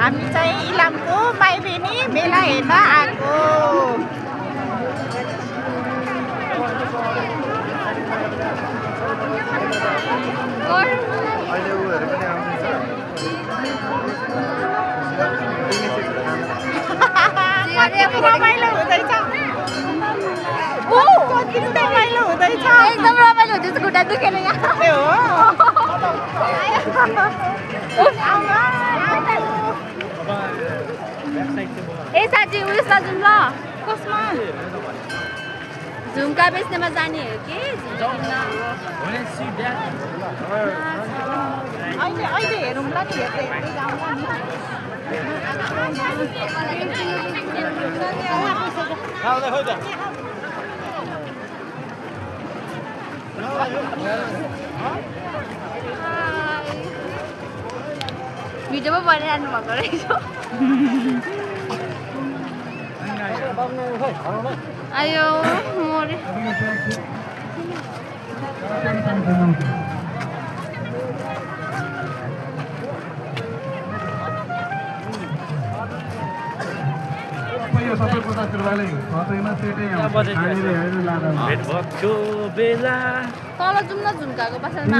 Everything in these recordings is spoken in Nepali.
हामी चाहिँ इलामको माइबेनी मेला हेर्न आएको। रमाइलो हुँदैछ, रमाइलो हुँदैछ, एकदम रमाइलो हुँदैछ। खुट्टा दुखेन यहाँ ए साँच्ची उयसमा जाउँ ल। कसमा? झुम्का बेच्नेमा जाने हो कि अहिले अहिले हेरौँला नि, हेर्दै हेर्दै जाउँला नि। भिडियो पो बनाइरहनु भएको रहेछ। आयो मरे तल जाउँ न झुम्काको पसलमा।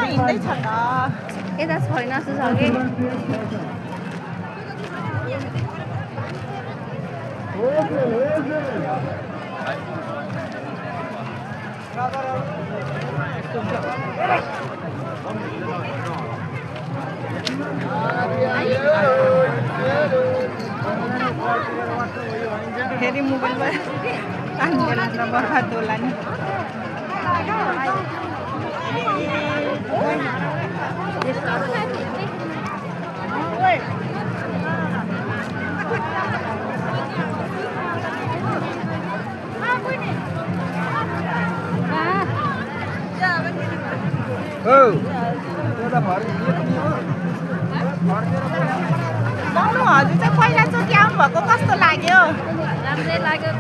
हिँड्दैछ त। यता छैन जस्तो छ कि फेरि मोबाइलमा बर्बाद होला नि। मम्मी हजुर चाहिँ पहिलाचोटि आउनुभएको कस्तो लाग्यो? राम्रै लाग्यो।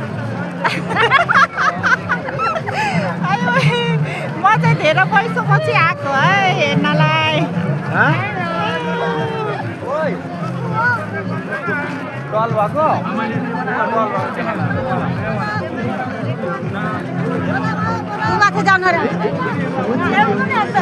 म चाहिँ धेरै वर्षपछि आएको है हेर्नलाई। माथि जानु र ल्याउनु नि अन्त